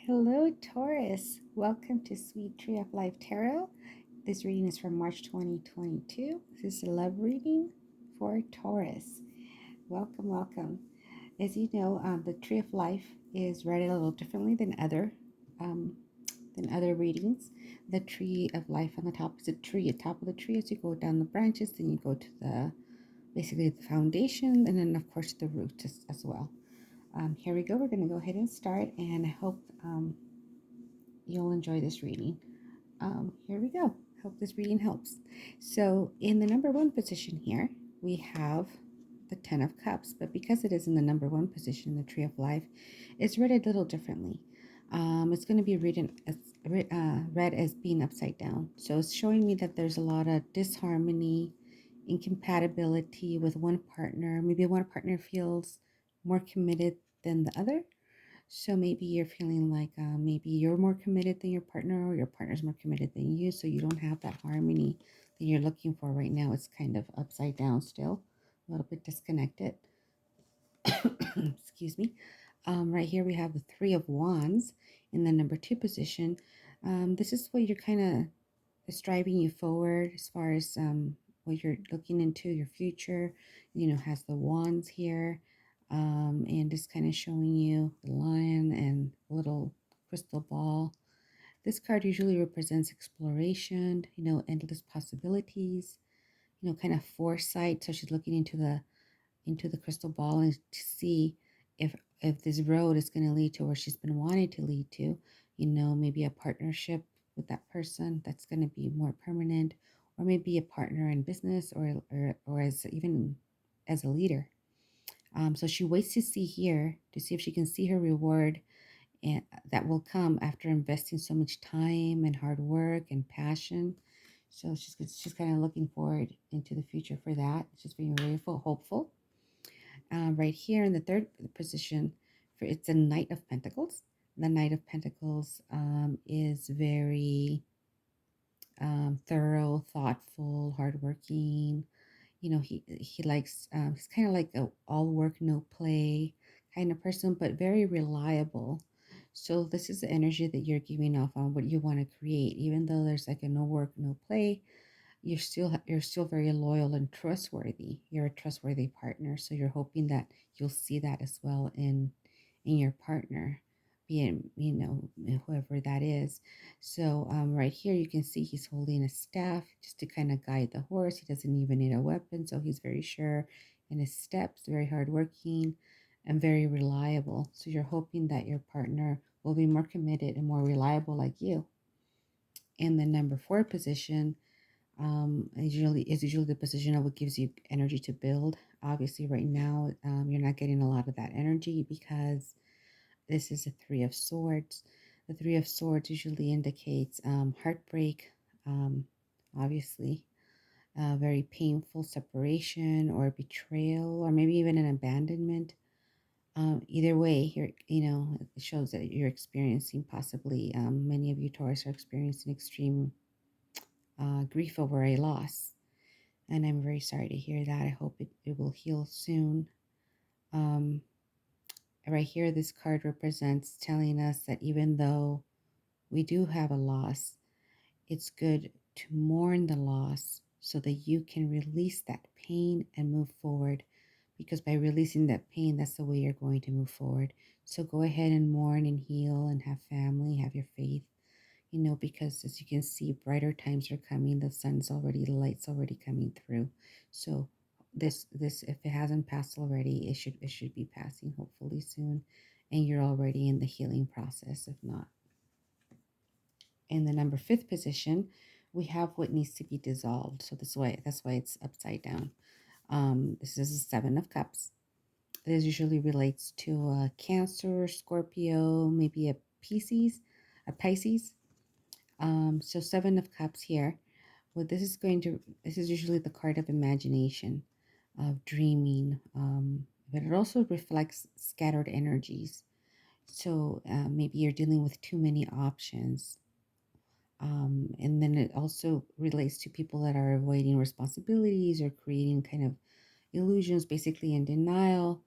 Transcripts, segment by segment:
Hello, Taurus. Welcome to Sweet Tree of Life Tarot. This reading is from March 2022. This is a love reading for Taurus. Welcome, welcome. As you know, the Tree of Life is read a little differently um, than other readings. The Tree of Life on the top is a tree. At top of the tree, as you go down the branches, then you go to the basically the foundation, and then of course the root as well. Here we go. We're going to go ahead and start, and I hope you'll enjoy this reading. Here we go. Hope this reading helps. So in the number one position here, we have the Ten of Cups, but because it is in the number one position in the Tree of Life, it's read a little differently. It's going to be read as being upside down. So it's showing me that there's a lot of disharmony, incompatibility with one partner. Maybe one partner feels more committed than the other, so maybe you're feeling like maybe you're more committed than your partner, or your partner's more committed than you. So you don't have that harmony that you're looking for right now. It's kind of upside down still, a little bit disconnected. Excuse me. Right here we have the Three of Wands in the number two position. This is what you're kind of striving you forward as far as what you're looking into your future. Has the wands here, and just kind of showing you the lion and little crystal ball. This card usually represents exploration, endless possibilities, kind of foresight. So she's looking into the crystal ball and to see if this road is going to lead to where she's been wanting to lead to, maybe a partnership with that person that's going to be more permanent, or maybe a partner in business, or as even as a leader. So she waits to see here to see if she can see her reward, and that will come after investing so much time and hard work and passion. So she's kind of looking forward into the future for that. She's being very hopeful. Right here in the third position, it's a Knight of Pentacles. The Knight of Pentacles is very thorough, thoughtful, hardworking. He likes, he's kind of like a all work no play kind of person, but very reliable. So this is the energy that you're giving off on what you want to create. Even though there's like a no work no play, you're still very loyal and trustworthy. You're a trustworthy partner, so you're hoping that you'll see that as well in your partner, being whoever that is. So right here you can see he's holding a staff just to kind of guide the horse. He doesn't even need a weapon, so he's very sure in his steps, very hardworking, and very reliable. So you're hoping that your partner will be more committed and more reliable like you. In the number four position, is usually the position of what gives you energy to build. Obviously, right now, you're not getting a lot of that energy because this is a Three of Swords. The Three of Swords usually indicates heartbreak, obviously, very painful separation or betrayal, or maybe even an abandonment. Either way, it shows that you're experiencing, possibly many of you Taurus are experiencing extreme grief over a loss. And I'm very sorry to hear that. I hope it will heal soon. Um, right here, this card represents telling us that even though we do have a loss, it's good to mourn the loss so that you can release that pain and move forward. Because by releasing that pain, that's the way you're going to move forward. So go ahead and mourn and heal and have family, have your faith, because as you can see, brighter times are coming. The light's already coming through. So this if it hasn't passed already, it should be passing hopefully soon, and you're already in the healing process if not. In the number fifth position, we have what needs to be dissolved. So that's why it's upside down. This is a Seven of Cups. This usually relates to a Cancer, Scorpio, maybe a Pisces. So Seven of Cups here. Well, this is usually the card of imagination, of dreaming, but it also reflects scattered energies. So maybe you're dealing with too many options. And then it also relates to people that are avoiding responsibilities or creating kind of illusions, basically in denial.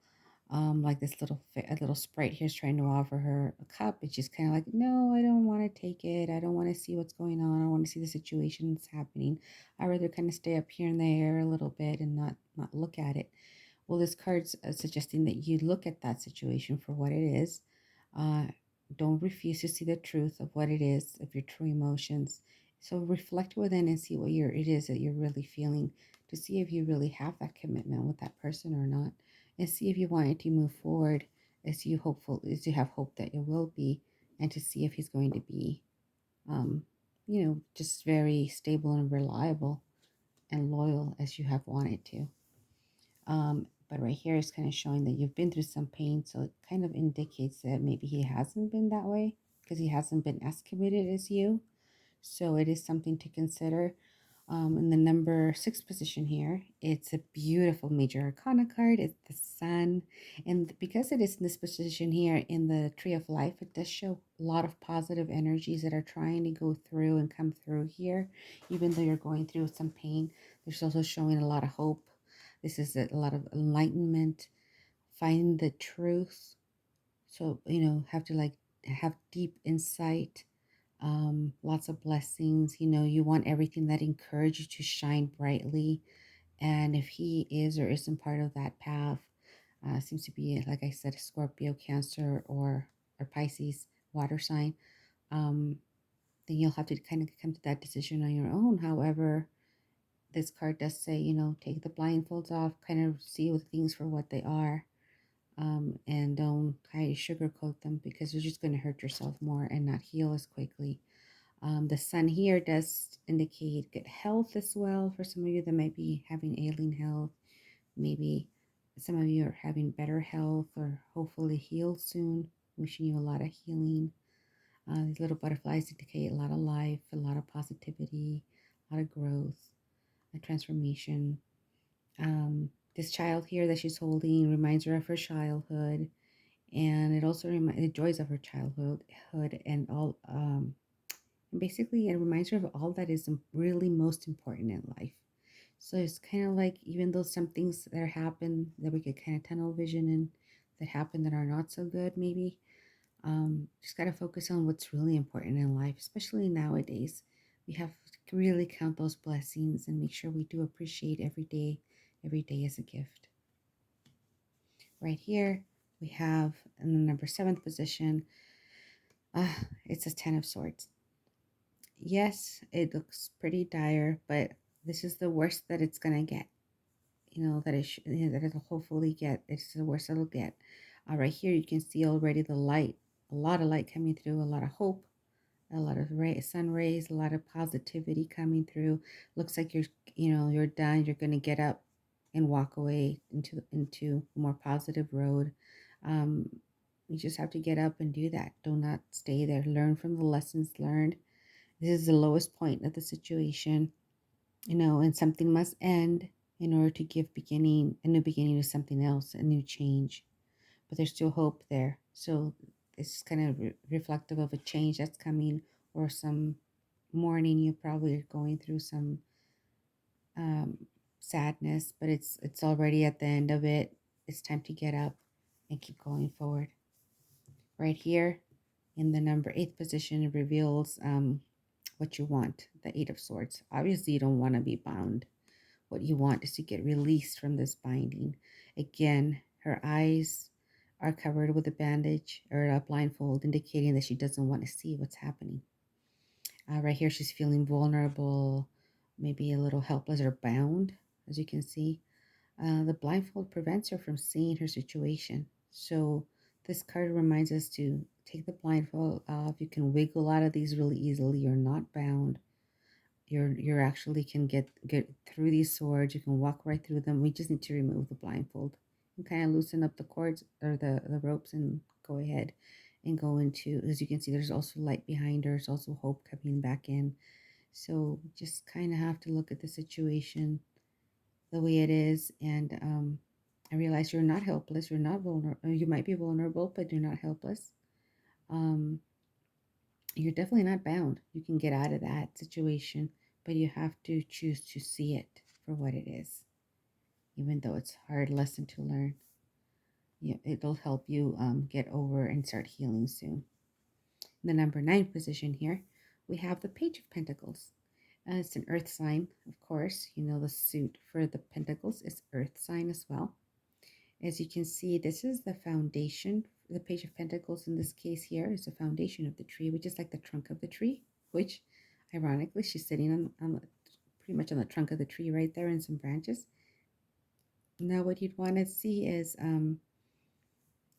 Like this a little sprite here is trying to offer her a cup, and she's kind of like, no, I don't want to take it. I don't want to see what's going on. I don't want to see the situation that's happening. I'd rather kind of stay up here in the air a little bit and not look at it. Well, this card's suggesting that you look at that situation for what it is. Uh, don't refuse to see the truth of what it is, of your true emotions. So reflect within and see what it is that you're really feeling, to see if you really have that commitment with that person or not, and see if you want it to move forward, as you have hope that it will be, and to see if he's going to be, um, just very stable and reliable and loyal as you have wanted to. But right here is kind of showing that you've been through some pain, so it kind of indicates that maybe he hasn't been that way because he hasn't been as committed as you. So it is something to consider. In the number 6 position here, it's a beautiful major arcana card. It's the sun. And because it is in this position here in the tree of life, it does show a lot of positive energies that are trying to go through and come through here. Even though you're going through some pain, there's also showing a lot of hope. This is a lot of enlightenment, finding the truth. So, have to like have deep insight, lots of blessings. You want everything that encourages you to shine brightly. And if he is or isn't part of that path, seems to be, like I said, Scorpio, Cancer, or Pisces, water sign, um, then you'll have to kind of come to that decision on your own. However, this card does say, take the blindfolds off, kind of see with things for what they are, and don't kind of sugarcoat them because you're just going to hurt yourself more and not heal as quickly. The sun here does indicate good health as well for some of you that might be having ailing health. Maybe some of you are having better health or hopefully heal soon. Wishing you a lot of healing. These little butterflies indicate a lot of life, a lot of positivity, a lot of growth, a transformation. This child here that she's holding reminds her of her childhood, and it also reminds the joys of her childhood and all. And basically, it reminds her of all that is really most important in life. So it's kind of like, even though some things that happen that we get kind of tunnel vision in, that happen that are not so good, maybe, just got to focus on what's really important in life, especially nowadays. We have to really count those blessings and make sure we do appreciate every day. Every day is a gift. Right here, we have in the number 7th position, it's a 10 of Swords. Yes, it looks pretty dire, but this is the worst that it's gonna get. That it'll hopefully get. It's the worst it'll get. Right here, you can see already the light, a lot of light coming through, a lot of hope, a lot of sun rays, a lot of positivity coming through. Looks like you're done. You're gonna get up and walk away into a more positive road. Um, you just have to get up and do that. Do not stay there. Learn from the lessons learned. This is the lowest point of the situation, and something must end in order to give a new beginning to something else, a new change. But there's still hope there. So it's kind of reflective of a change that's coming, or some mourning. You probably are going through some um, sadness, but it's already at the end of it. It's time to get up and keep going forward. Right here in the number 8 position, it reveals what you want, the 8 of Swords. Obviously, you don't want to be bound. What you want is to get released from this binding. Again, her eyes are covered with a bandage or a blindfold, indicating that she doesn't want to see what's happening. Right here, she's feeling vulnerable, maybe a little helpless or bound, as you can see. The blindfold prevents her from seeing her situation. So this card reminds us to take the blindfold off. You can wiggle out of these really easily. You're not bound. You're actually can get through these swords. You can walk right through them. We just need to remove the blindfold and kind of loosen up the cords or the ropes and go ahead and go into, as you can see, there's also light behind her. There's also hope coming back in. So just kind of have to look at the situation the way it is, and I realize you're not helpless. You're not vulnerable. You might be vulnerable, but you're not helpless. Um, you're definitely not bound. You can get out of that situation, but you have to choose to see it for what it is, even though it's a hard lesson to learn. it'll help you get over and start healing soon. In the number 9 position here, we have the Page of Pentacles. It's an earth sign, of course. You know, the suit for the pentacles is earth sign as well. As you can see, this is the foundation. The Page of Pentacles in this case here is the foundation of the tree, which is like the trunk of the tree, which ironically, she's sitting on pretty much on the trunk of the tree right there in some branches. Now what you'd want to see is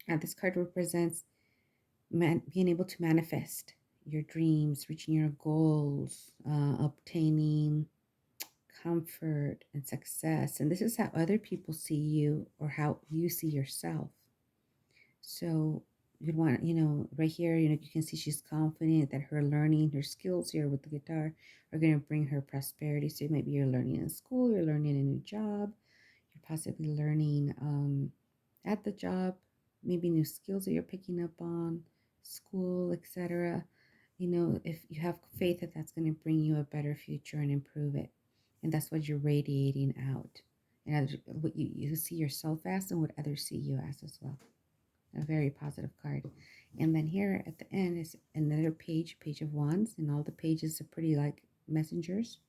this card represents being able to manifest your dreams, reaching your goals, obtaining comfort and success. And this is how other people see you or how you see yourself. So you'd want, right here, you can see she's confident that her learning, her skills here with the guitar are going to bring her prosperity. So maybe you're learning in school, you're learning a new job, you're possibly learning at the job, maybe new skills that you're picking up on, school, etc. If you have faith that that's going to bring you a better future and improve it. And that's what you're radiating out. And what you see yourself as and what others see you as well. A very positive card. And then here at the end is another page of wands, and all the pages are pretty like messengers.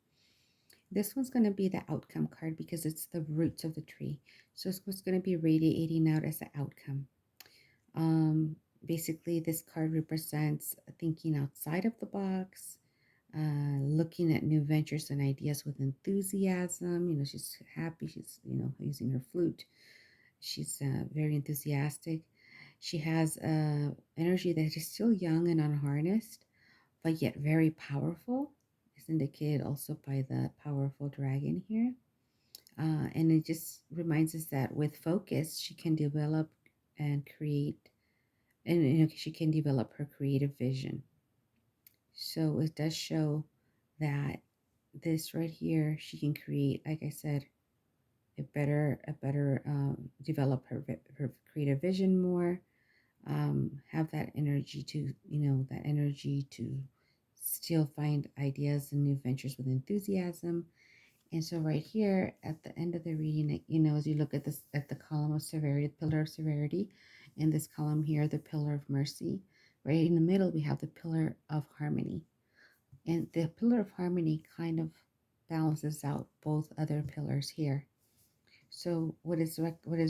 This one's going to be the outcome card because it's the roots of the tree. So it's what's going to be radiating out as the outcome. Basically, this card represents thinking outside of the box, looking at new ventures and ideas with enthusiasm. She's happy. She's, using her flute. She's very enthusiastic. She has energy that is still young and unharnessed, but yet very powerful. It's indicated also by the powerful dragon here. And it just reminds us that with focus, she can develop and create, and she can develop her creative vision. So it does show that this right here, she can create, like I said, a better develop her creative vision more, have that energy to, that energy to still find ideas and new ventures with enthusiasm. And so right here at the end of the reading, as you look at this, at the column of severity, the pillar of severity, and this column here, the pillar of mercy, right in the middle, we have the pillar of harmony. And the pillar of harmony kind of balances out both other pillars here. So what is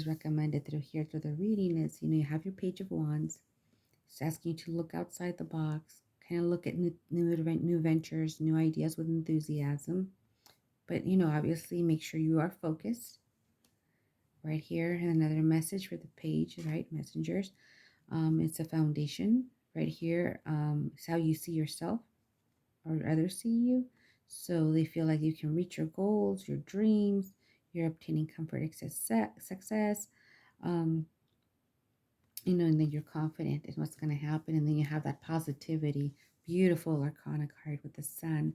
recommended through the reading is, you have your Page of Wands. It's asking you to look outside the box, kind of look at new ventures, new ideas with enthusiasm. But, obviously make sure you are focused. Right here, and another message for the page, right? Messengers. It's a foundation. Right here, it's how you see yourself or others see you. So they feel like you can reach your goals, your dreams, you're obtaining comfort, success. And then you're confident in what's going to happen. And then you have that positivity, beautiful arcana card with the sun,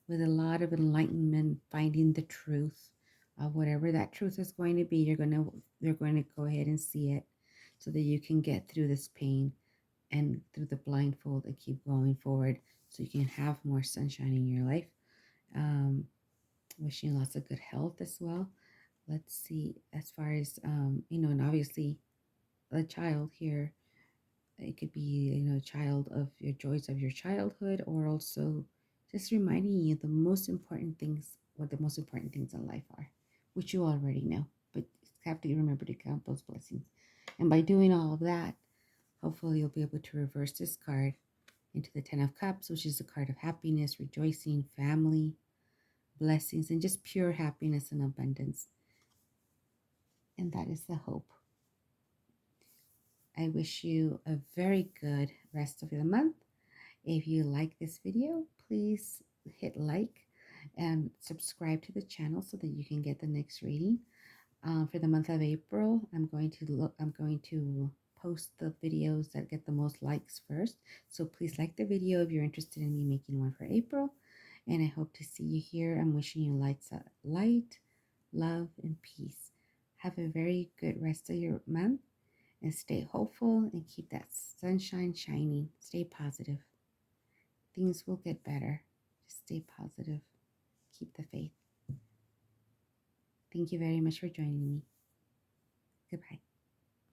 with a lot of enlightenment, finding the truth of whatever that truth is going to be. You're going to go ahead and see it so that you can get through this pain and through the blindfold and keep going forward so you can have more sunshine in your life. Wishing lots of good health as well. Let's see, as far as, and obviously a child here, it could be, a child of your joys of your childhood, or also just reminding you the most important things, what the most important things in life are, which you already know, but you have to remember to count those blessings. And by doing all of that, hopefully you'll be able to reverse this card into the Ten of Cups, which is a card of happiness, rejoicing, family, blessings, and just pure happiness and abundance. And that is the hope. I wish you a very good rest of the month. If you like this video, please hit like and subscribe to the channel so that you can get the next reading. For the month of April, I'm going to post the videos that get the most likes first. So please like the video if you're interested in me making one for April. And I hope to see you here. I'm wishing you light, love, and peace. Have a very good rest of your month. And stay hopeful and keep that sunshine shining. Stay positive. Things will get better. Just stay positive. Keep the faith. Thank you very much for joining me. Goodbye.